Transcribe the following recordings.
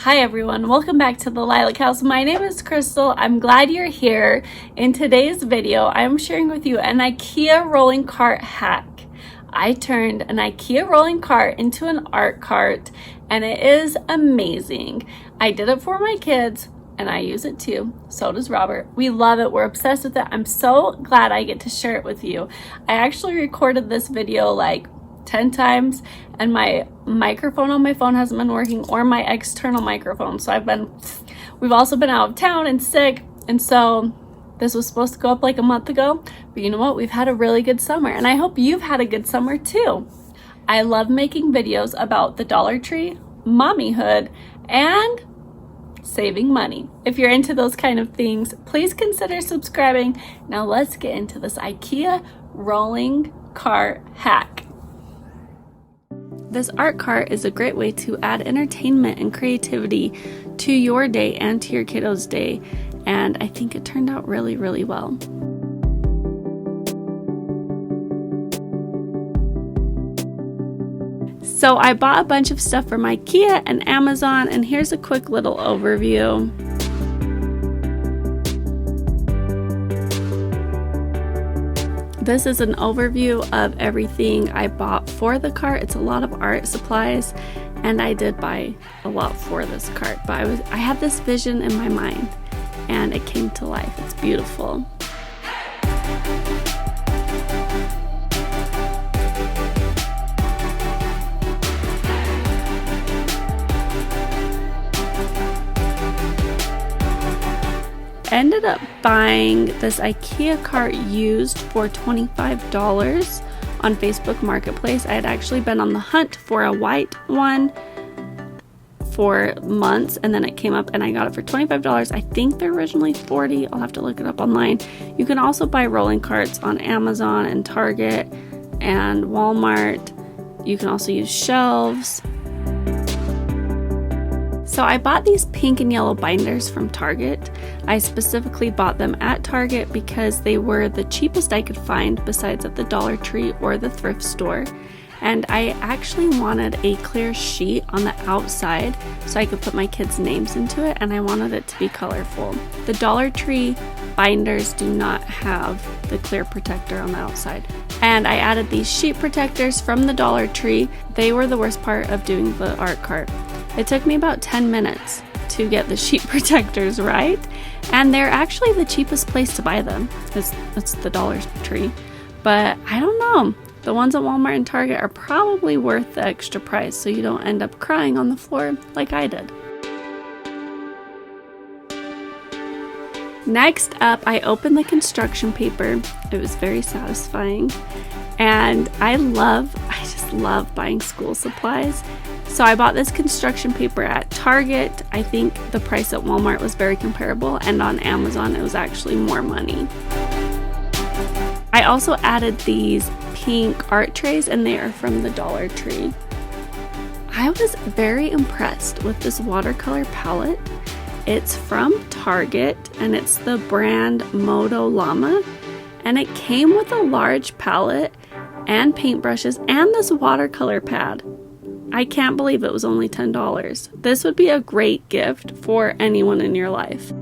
Hi everyone, welcome back to the Lilac House. My name is Crystal. I'm glad you're here. In today's video, I'm sharing with you an IKEA rolling cart hack. I turned an IKEA rolling cart into an art cart and it is amazing. I did it for my kids and I use it too. So does Robert. We love it. We're obsessed with it. I'm so glad I get to share it with you. I actually recorded this video like 10 times and my microphone on my phone hasn't been working, or my external microphone. So we've also been out of town and sick, and so this was supposed to go up like a month ago, but you know what, we've had a really good summer and I hope you've had a good summer too. I love making videos about the Dollar Tree, mommyhood, and saving money. If you're into those kind of things, please consider subscribing. Now let's get into this IKEA rolling cart hack. This art cart is a great way to add entertainment and creativity to your day and to your kiddos' day, and I think it turned out really, really well. So I bought a bunch of stuff from IKEA and Amazon, and here's a quick little overview. This is an overview of everything I bought for the cart. It's a lot of art supplies, and I did buy a lot for this cart, but I had this vision in my mind and it came to life. It's beautiful. Ended up buying this IKEA cart used for $25 on Facebook Marketplace. I had actually been on the hunt for a white one for months, and then it came up and I got it for $25. I think they're originally $40. I'll have to look it up online. You can also buy rolling carts on Amazon and Target and Walmart. You can also use shelves. So I bought these pink and yellow binders from Target. I specifically bought them at Target because they were the cheapest I could find besides at the Dollar Tree or the thrift store. And I actually wanted a clear sheet on the outside so I could put my kids' names into it, and I wanted it to be colorful. The Dollar Tree binders do not have the clear protector on the outside. And I added these sheet protectors from the Dollar Tree. They were the worst part of doing the art cart. It took me about 10 minutes to get the sheet protectors right, and they're actually the cheapest place to buy them. It's the Dollar Tree, but I don't know. The ones at Walmart and Target are probably worth the extra price so you don't end up crying on the floor like I did. Next up, I opened the construction paper. It was very satisfying, and I just love buying school supplies. So I bought this construction paper at Target. I think the price at Walmart was very comparable, and on Amazon it was actually more money. I also added these pink art trays, and they are from the Dollar Tree. I was very impressed with this watercolor palette. It's from Target and it's the brand Mondo Llama, and it came with a large palette and paintbrushes and this watercolor pad. I can't believe it was only $10. This would be a great gift for anyone in your life.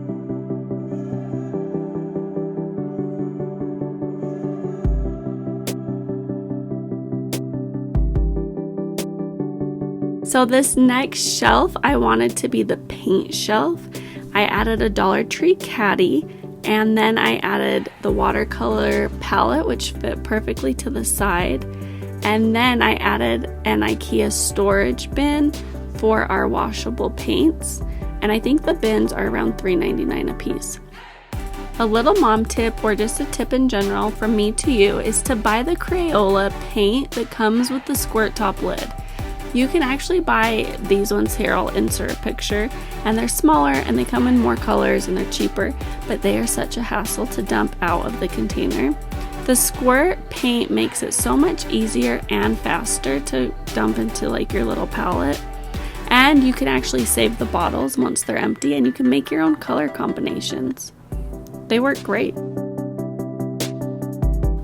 So this next shelf, I wanted to be the paint shelf. I added a Dollar Tree caddy, and then I added the watercolor palette, which fit perfectly to the side. And then I added an IKEA storage bin for our washable paints. And I think the bins are around $3.99 a piece. A little mom tip, or just a tip in general from me to you, is to buy the Crayola paint that comes with the squirt top lid. You can actually buy these ones here. I'll insert a picture, and they're smaller and they come in more colors and they're cheaper, but they are such a hassle to dump out of the container. The squirt paint makes it so much easier and faster to dump into like your little palette, and you can actually save the bottles once they're empty, and you can make your own color combinations. They work great.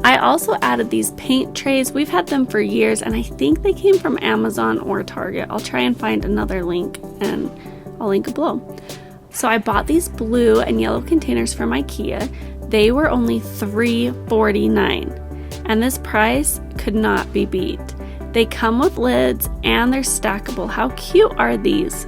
I also added these paint trays. We've had them for years, and I think they came from Amazon or Target. I'll try and find another link, and I'll link it below. So I bought these blue and yellow containers from Ikea. They were only $3.49, and this price could not be beat. They come with lids and they're stackable. How cute are these?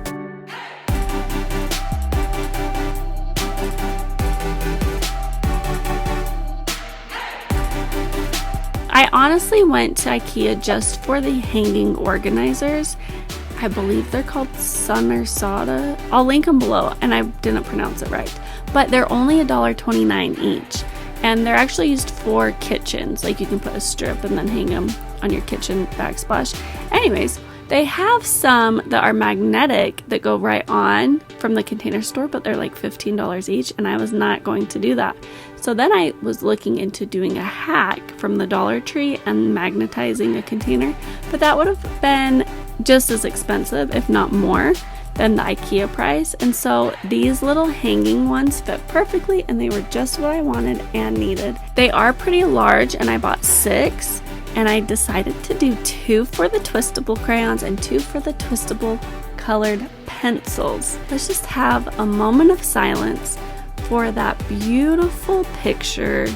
I honestly went to Ikea just for the hanging organizers. I believe they're called Sun or Sada. I'll link them below, and I didn't pronounce it right. But they're only $1.29 each, and they're actually used for kitchens. Like, you can put a strip and then hang them on your kitchen backsplash. Anyways, they have some that are magnetic that go right on from the Container Store, but they're like $15 each, and I was not going to do that. So then I was looking into doing a hack from the Dollar Tree and magnetizing a container, but that would have been just as expensive, if not more, than the Ikea price. And so these little hanging ones fit perfectly, and they were just what I wanted and needed. They are pretty large, and I bought 6, and I decided to do 2 for the Twistable crayons and 2 for the Twistable colored pencils. Let's just have a moment of silence for that beautiful picture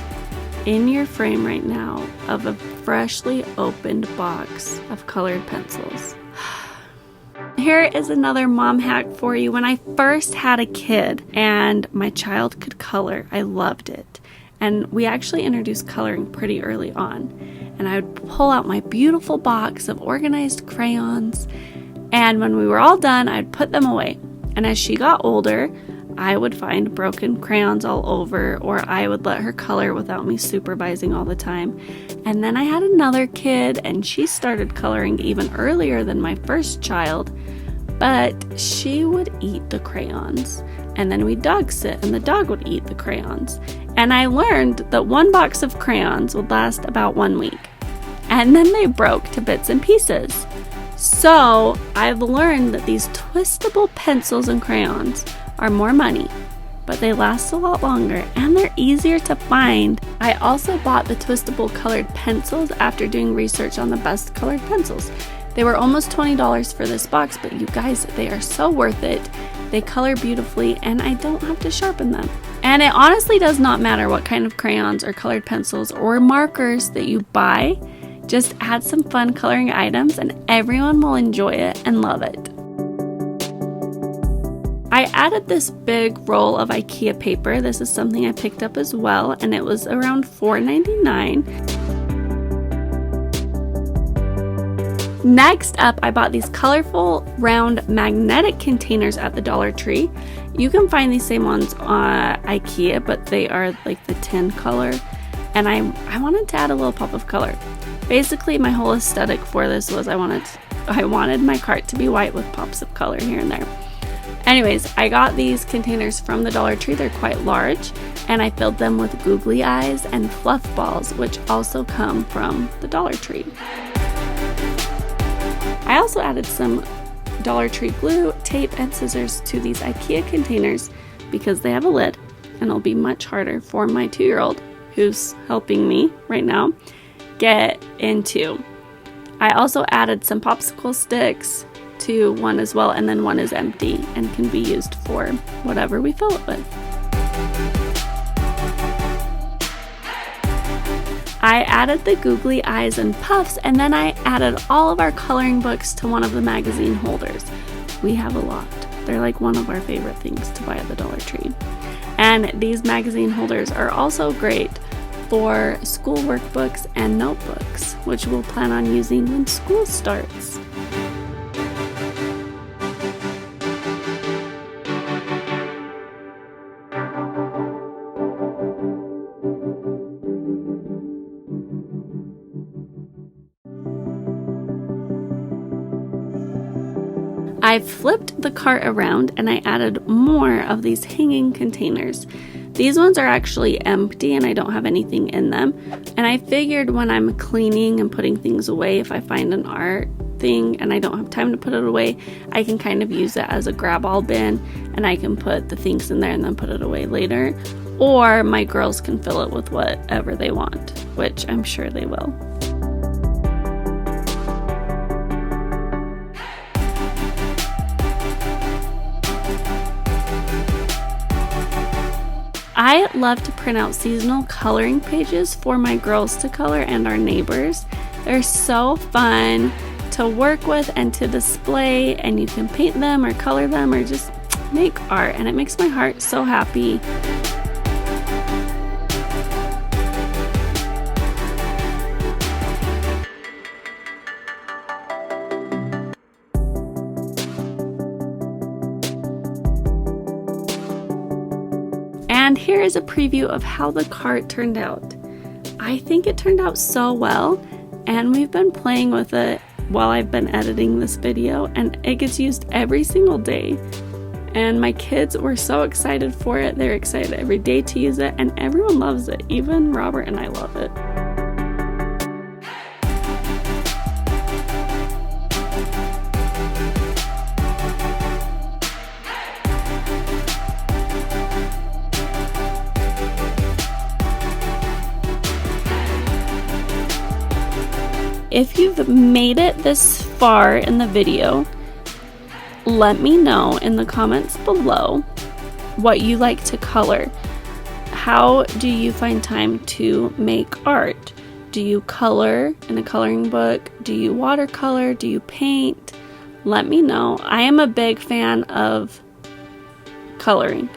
in your frame right now of a freshly opened box of colored pencils. Here is another mom hack for you. When I first had a kid and my child could color, I loved it. And we actually introduced coloring pretty early on. And I would pull out my beautiful box of organized crayons, and when we were all done, I'd put them away. And as she got older, I would find broken crayons all over, or I would let her color without me supervising all the time. And then I had another kid, and she started coloring even earlier than my first child, but she would eat the crayons. And then we'd dog sit, and the dog would eat the crayons. And I learned that one box of crayons would last about 1 week. And then they broke to bits and pieces. So I've learned that these twistable pencils and crayons are more money, but they last a lot longer and they're easier to find. I also bought the Twistable colored pencils after doing research on the best colored pencils. They were almost $20 for this box, but you guys, they are so worth it. They color beautifully, and I don't have to sharpen them. And it honestly does not matter what kind of crayons or colored pencils or markers that you buy. Just add some fun coloring items and everyone will enjoy it and love it. I added this big roll of Ikea paper. This is something I picked up as well, and it was around $4.99. Next up, I bought these colorful round magnetic containers at the Dollar Tree. You can find these same ones on Ikea, but they are like the tin color, and I wanted to add a little pop of color. Basically, my whole aesthetic for this was I wanted my cart to be white with pops of color here and there. Anyways, I got these containers from the Dollar Tree. They're quite large, and I filled them with googly eyes and fluff balls, which also come from the Dollar Tree. I also added some Dollar Tree glue, tape, and scissors to these Ikea containers because they have a lid, and it'll be much harder for my 2-year-old, who's helping me right now, get into. I also added some popsicle sticks to one as well, and then one is empty and can be used for whatever we fill it with. I added the googly eyes and puffs, and then I added all of our coloring books to one of the magazine holders. We have a lot. They're like one of our favorite things to buy at the Dollar Tree. And these magazine holders are also great for school workbooks and notebooks, which we'll plan on using when school starts. I flipped the cart around and I added more of these hanging containers. These ones are actually empty and I don't have anything in them. And I figured when I'm cleaning and putting things away, if I find an art thing and I don't have time to put it away, I can kind of use it as a grab-all bin and I can put the things in there and then put it away later. or my girls can fill it with whatever they want, which I'm sure they will. I love to print out seasonal coloring pages for my girls to color and our neighbors. They're so fun to work with and to display, and you can paint them or color them or just make art, and it makes my heart so happy. And here is a preview of how the cart turned out. I think it turned out so well, and we've been playing with it while I've been editing this video, and it gets used every single day. And my kids were so excited for it. They're excited every day to use it, and everyone loves it. Even Robert and I love it. If you've made it this far in the video, let me know in the comments below what you like to color. How do you find time to make art? Do you color in a coloring book? Do you watercolor? Do you paint? Let me know. I am a big fan of coloring.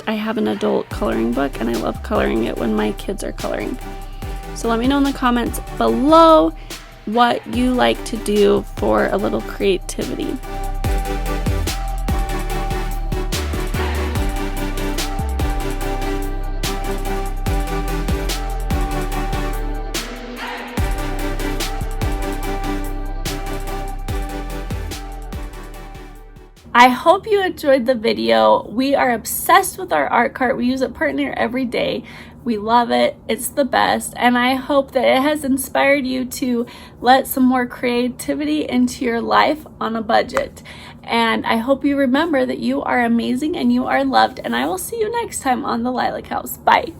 I have an adult coloring book, and I love coloring it when my kids are coloring. So let me know in the comments below what you like to do for a little creativity. I hope you enjoyed the video. We are obsessed with our art cart. We use it part near every day. We love it. It's the best. And I hope that it has inspired you to let some more creativity into your life on a budget. And I hope you remember that you are amazing and you are loved. And I will see you next time on the Lilac House. Bye.